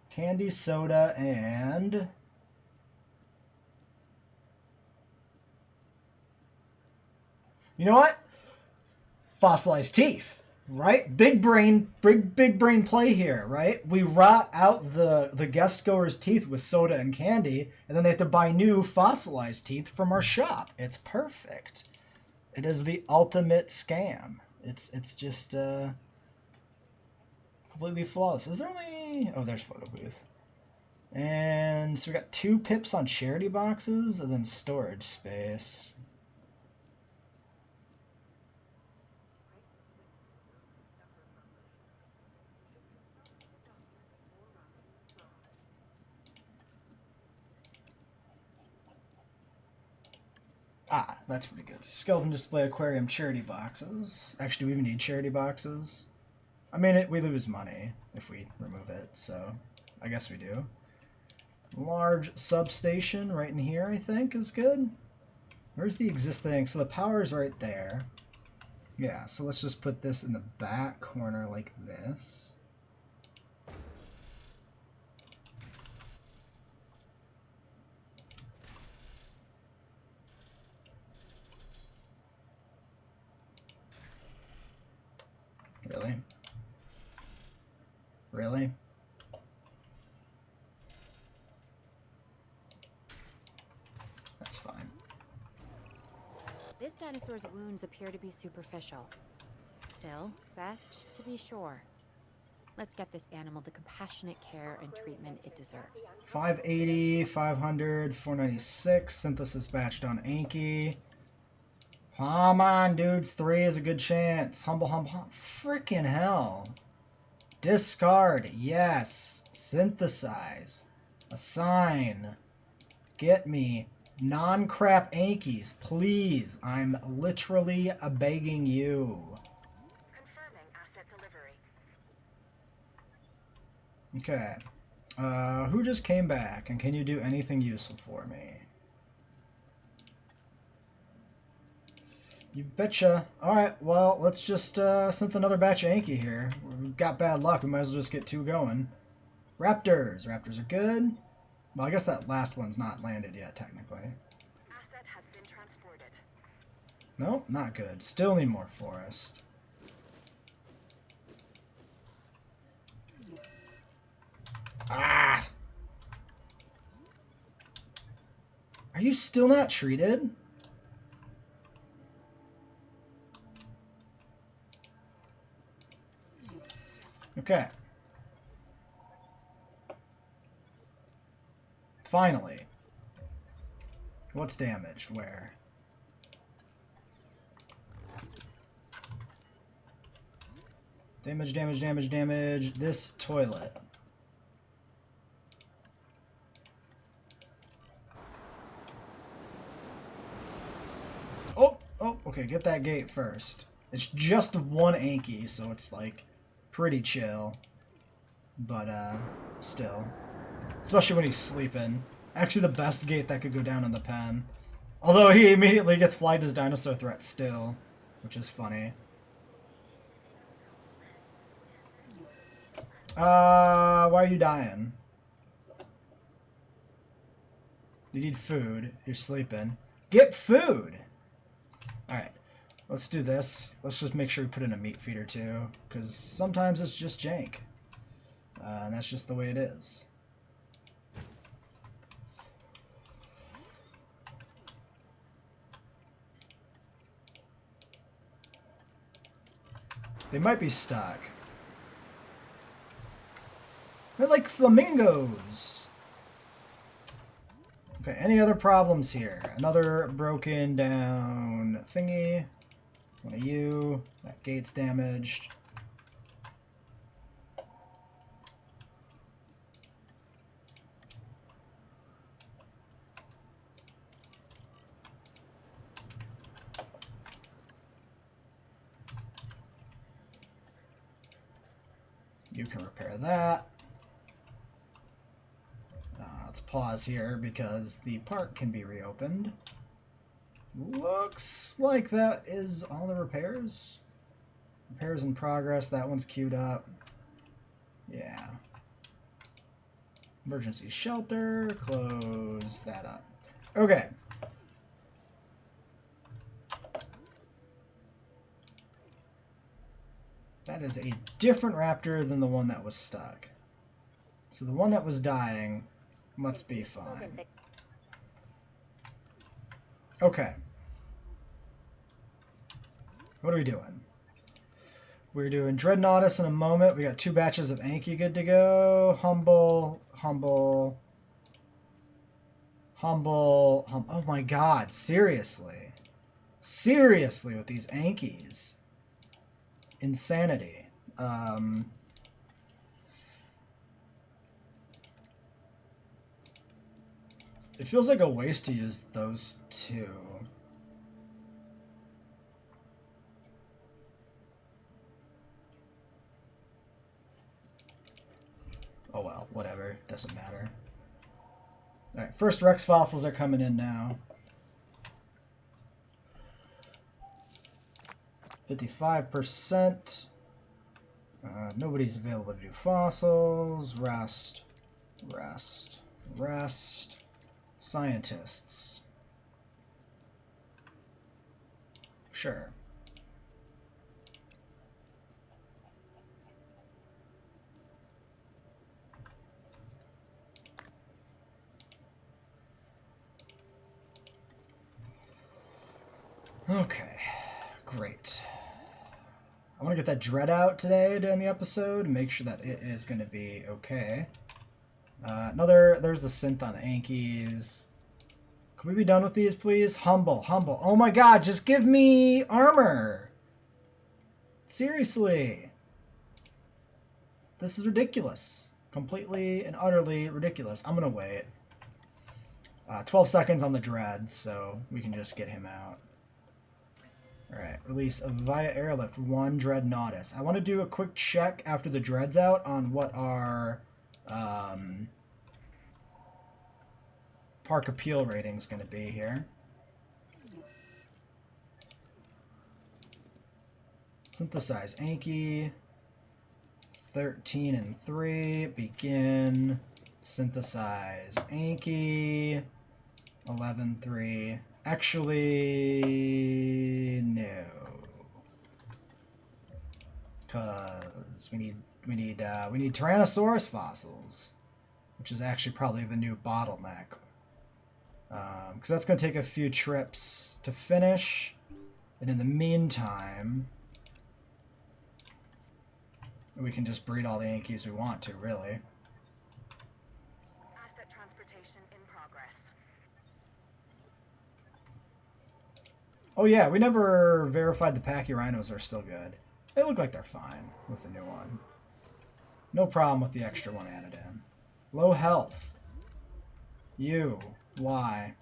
Candy, soda, and... You know what? Fossilized teeth, right? Big brain play here, right? We rot out the guest goers' teeth with soda and candy, and then they have to buy new fossilized teeth from our shop. It's perfect. It is the ultimate scam. It's just completely flawless. Is there only... Oh, there's photo booth. And so we got 2 pips on charity boxes, and then storage space. Ah, that's pretty good. Skeleton display aquarium charity boxes. Actually, do we even need charity boxes? I mean, we lose money if we remove it, so I guess we do. Large substation right in here, I think, is good. Where's the existing? So the power's right there. Yeah, so let's just put this in the back corner like this. Really? Really? That's fine. This dinosaur's wounds appear to be superficial. Still, best to be sure. Let's get this animal the compassionate care and treatment it deserves. 580, 500, 496. Synthesis batched on Anki. Come on, dudes. 3 is a good chance. Humble. Frickin' hell. Discard. Yes. Synthesize. Assign. Get me non-crap Ankies, please. I'm literally begging you. Confirming asset delivery. Okay. Who just came back, and can you do anything useful for me? You betcha. Alright, well, let's just send another batch of Anki here. We've got bad luck, we might as well just get 2 going. Raptors. Raptors are good. Well, I guess that last one's not landed yet, technically. Asset has been transported. No, not good. Still need more forest. Ah! Are you still not treated? Okay. Finally. What's damaged? Where? Damage, damage, damage, damage. This toilet. Oh, oh, okay, get that gate first. It's just 1 Anki, so it's like pretty chill. But still. Especially when he's sleeping. Actually the best gate that could go down in the pen. Although he immediately gets flagged as dinosaur threat still, which is funny. Why are you dying? You need food. You're sleeping. Get food! Alright. Let's do this. Let's just make sure we put in a meat feeder too. Because sometimes it's just jank. And that's just the way it is. They might be stuck. They're like flamingos. Okay, any other problems here? Another broken down thingy. One of you. That gate's damaged. You can repair that. Let's pause here because the park can be reopened. Looks like that is all the repairs. Repairs in progress. That one's queued up. Yeah. Emergency shelter. Close that up. Okay. That is a different raptor than the one that was stuck. So the one that was dying must be fine. Okay. What are we doing? We're doing Dreadnoughtus in a moment. We got 2 batches of Anki good to go. Humble, humble, humble, oh my god, seriously. Seriously with these Ankis. Insanity. It feels like a waste to use those 2. Oh well, whatever. Doesn't matter. Alright, first Rex fossils are coming in now. 55%. Nobody's available to do fossils. Rest. Rest. Rest. Scientists. Sure. Okay. Great. I want to get that dread out today during the episode and make sure that it is going to be okay. There's the synth on Ankies. Can we be done with these, please? Humble, humble. Oh my god, just give me armor. Seriously. This is ridiculous. Completely and utterly ridiculous. I'm going to wait. 12 seconds on the dread, so we can just get him out. Alright, release via airlift 1 Dreadnoughtus. I want to do a quick check after the dread's out on what our park appeal rating is going to be here. Synthesize Anki. 13 and 3. Begin. Synthesize Anki. 11, 3. Actually, no. Cause we need Tyrannosaurus fossils, which is actually probably the new bottleneck. Because that's going to take a few trips to finish, and in the meantime, we can just breed all the Yankees we want to, really. Asset transportation in progress. Oh yeah, we never verified the Pachyrhinos are still good. They look like they're fine with the new one. No problem with the extra one added in. Low health. You. Why?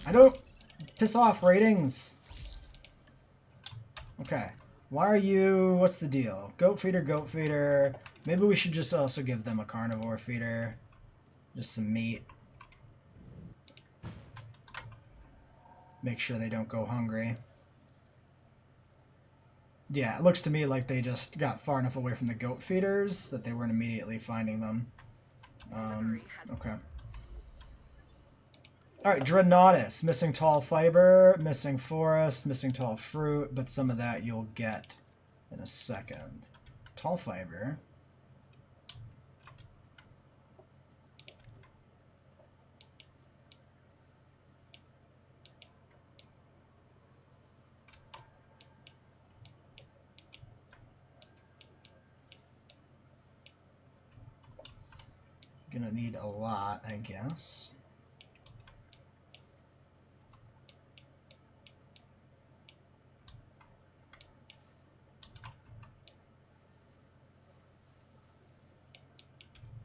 I don't... Piss off, ratings. Okay. Why are you... What's the deal? Goat feeder, goat feeder. Maybe we should just also give them a carnivore feeder. Just some meat. Make sure they don't go hungry. Yeah, it looks to me like they just got far enough away from the goat feeders that they weren't immediately finding them. Okay. Alright, Dreadnoughtus. Missing tall fiber, missing forest, missing tall fruit, but some of that you'll get in a second. Tall fiber. Gonna need a lot, I guess.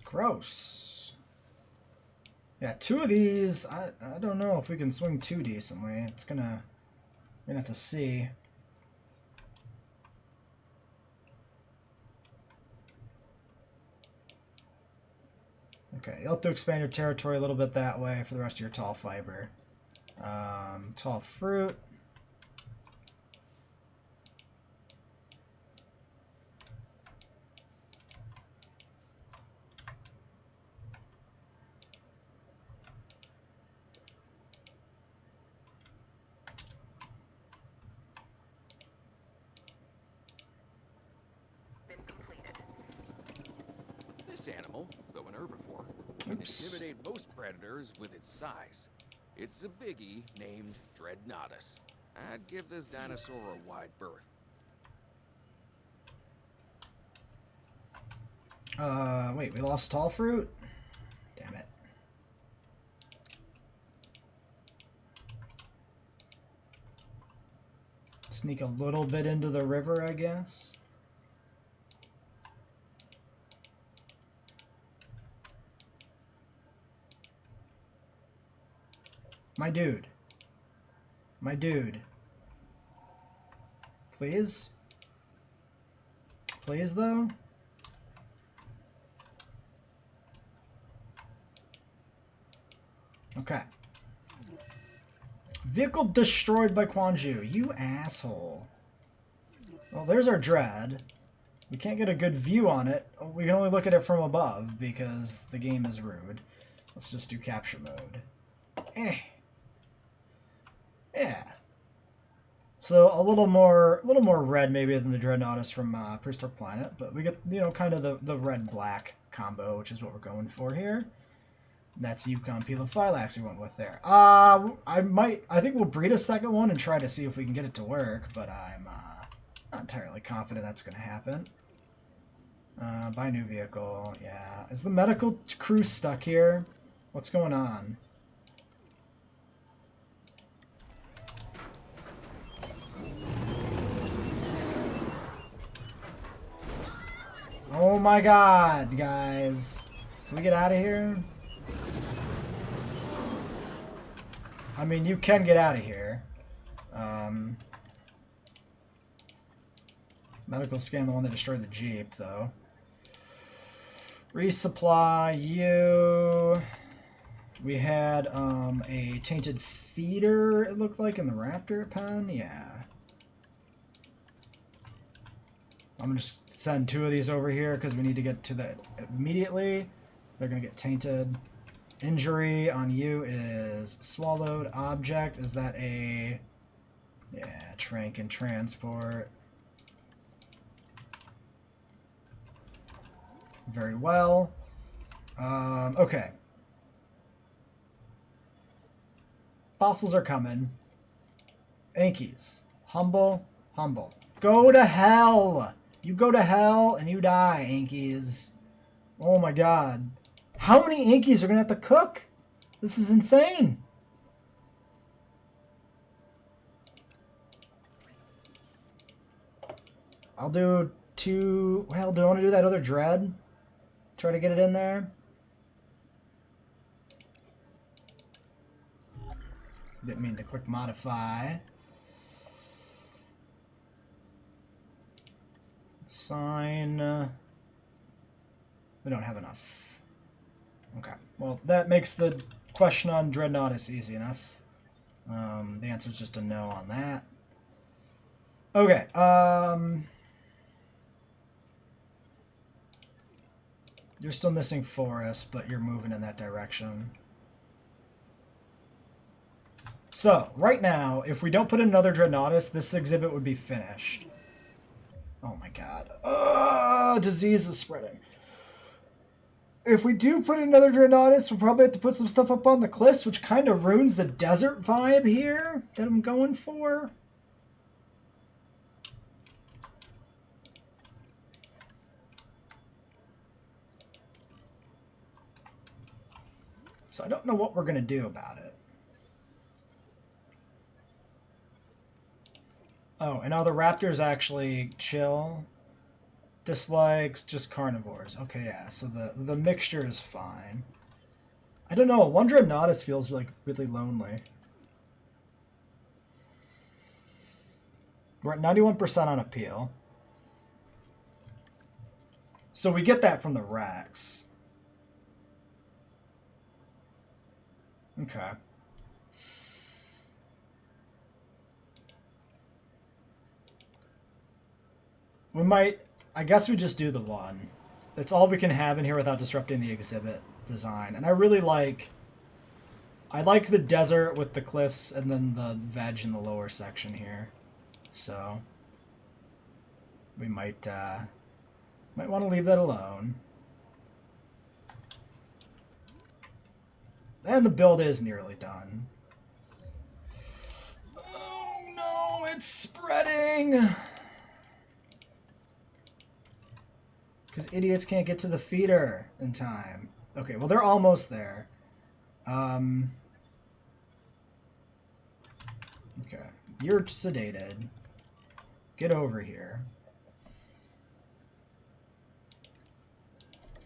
Gross. Yeah, 2 of these, I don't know if we can swing 2 decently. It's gonna... We're gonna have to see. Okay, you'll have to expand your territory a little bit that way for the rest of your tall fiber. Tall fruit. Been completed. This animal, though an herbivore, can intimidate most predators with its size. It's a biggie named Dreadnoughtus. I'd give this dinosaur a wide berth. Wait, we lost tall fruit? Damn it. Sneak a little bit into the river, I guess. My dude. My dude. Please? Please, though? Okay. Vehicle destroyed by Quanju. You asshole. Well, there's our dread. We can't get a good view on it. We can only look at it from above because the game is rude. Let's just do capture mode. Yeah. So a little more red maybe than the Dreadnoughtus from Prehistoric Planet, but we get, you know, kind of the red-black combo, which is what we're going for here. And that's Yukon Pelophylax we went with there. I think we'll breed a second one and try to see if we can get it to work, but I'm not entirely confident that's going to happen. Buy new vehicle, yeah. Is the medical crew stuck here? What's going on? Oh my god, guys. Can we get out of here? I mean, you can get out of here. Medical scan, the one that destroyed the Jeep, though. Resupply you. We had a tainted feeder, it looked like, in the Raptor pen. Yeah. I'm going to just send 2 of these over here because we need to get to that immediately. They're going to get tainted. Injury on you is swallowed. Object, is that a... Yeah, trank and transport. Very well. Okay. Fossils are coming. Ankies. Humble. Humble. Go to hell! You go to hell and you die, Ankies. Oh my god. How many Ankies are going to have to cook? This is insane. I'll do 2... Well, do I want to do that other dread? Try to get it in there? Didn't mean to click modify. Sign. We don't have enough. Okay. Well, that makes the question on Dreadnoughtus easy enough. The answer is just a no on that. Okay. You're still missing forest, but you're moving in that direction. So, right now, if we don't put in another Dreadnoughtus, this exhibit would be finished. Oh my god. Disease is spreading. If we do put in another Dreadnoughtus, we'll probably have to put some stuff up on the cliffs, which kind of ruins the desert vibe here that I'm going for. So I don't know what we're going to do about it. Oh, and now the Raptors actually chill. Dislikes just carnivores. Okay, yeah, so the mixture is fine. I don't know, one Dreadnoughtus feels like really lonely. We're at 91% on appeal. So we get that from the Rex. Okay. We might... I guess we just do the one. It's all we can have in here without disrupting the exhibit design. And I really like... I like the desert with the cliffs and then the veg in the lower section here. So... we might want to leave that alone. And the build is nearly done. Oh no, it's spreading! Because idiots can't get to the feeder in time. Okay, well they're almost there. Okay, you're sedated. Get over here.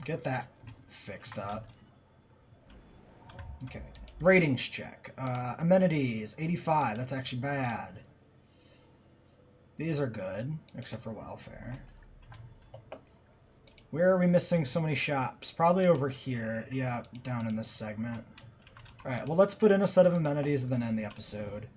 Get that fixed up. Okay, ratings check. Amenities, 85. That's actually bad. These are good, except for welfare. Where are we missing so many shops? Probably over here. Yeah, down in this segment. Alright, well let's put in a set of amenities and then end the episode.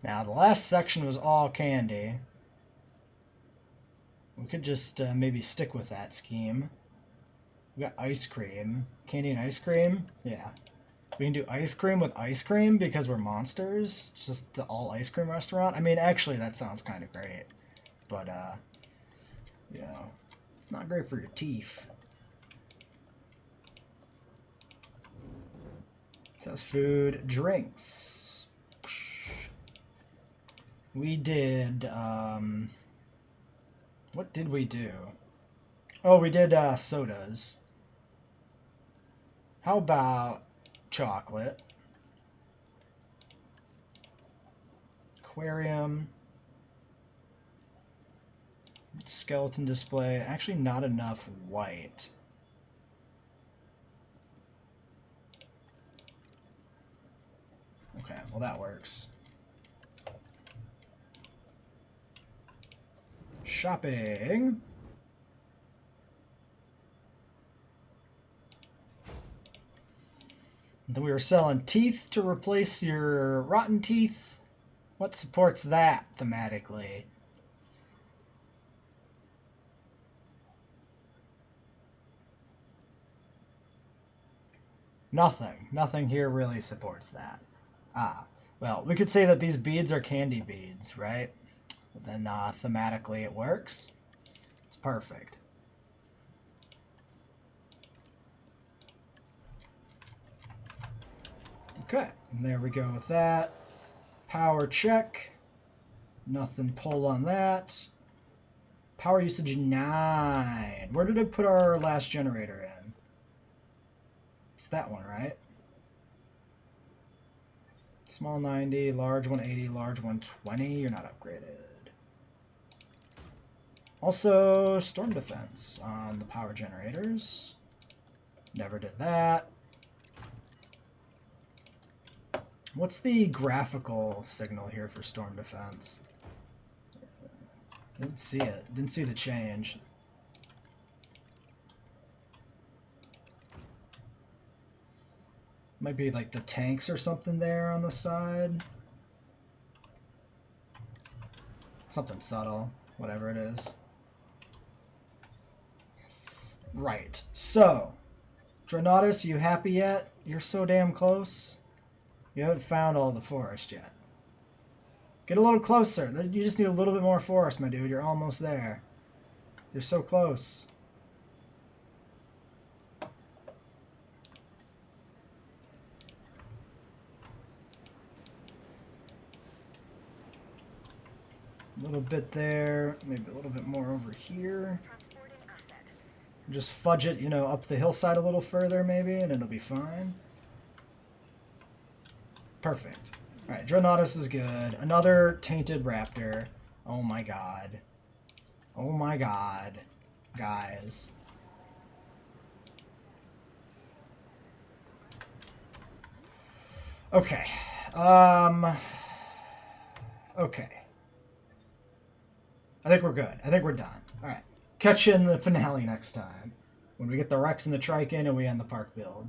Now, the last section was all candy. We could just maybe stick with that scheme. We got ice cream. Candy and ice cream? Yeah. We can do ice cream with ice cream because we're monsters. Just the all ice cream restaurant. I mean, actually, that sounds kind of great. But, you know, it's not great for your teeth. It says food, drinks. We did, what did we do? Oh, we did, sodas. How about chocolate? Aquarium. Skeleton display. Actually, not enough white. Okay, well that works. Shopping. Then we were selling teeth to replace your rotten teeth. What supports that thematically? Nothing. Nothing here really supports that. Ah, well, we could say that these beads are candy beads, right? But then thematically it works. It's perfect. Okay, and there we go with that. Power check. Nothing pulled on that. Power usage 9. Where did I put our last generator in? It's that one, right? Small 90, large 180, large 120. You're not upgraded. Also, storm defense on the power generators. Never did that. What's the graphical signal here for storm defense? Didn't see it. Didn't see the change. Might be like the tanks or something there on the side. Something subtle, whatever it is. Right. So, Drenatus, you happy yet? You're so damn close. You haven't found all the forest yet. Get a little closer. You just need a little bit more forest, my dude. You're almost there. You're so close. A little bit there. Maybe a little bit more over here. Transporting asset. Just fudge it, you know, up the hillside a little further maybe, and it'll be fine. Perfect. Alright, Drenatus is good. Another tainted raptor. Oh my god. Oh my god. Guys. Okay. Okay. I think we're good. I think we're done. Alright. Catch you in the finale next time. When we get the Rex and the Trike in and we end the park build.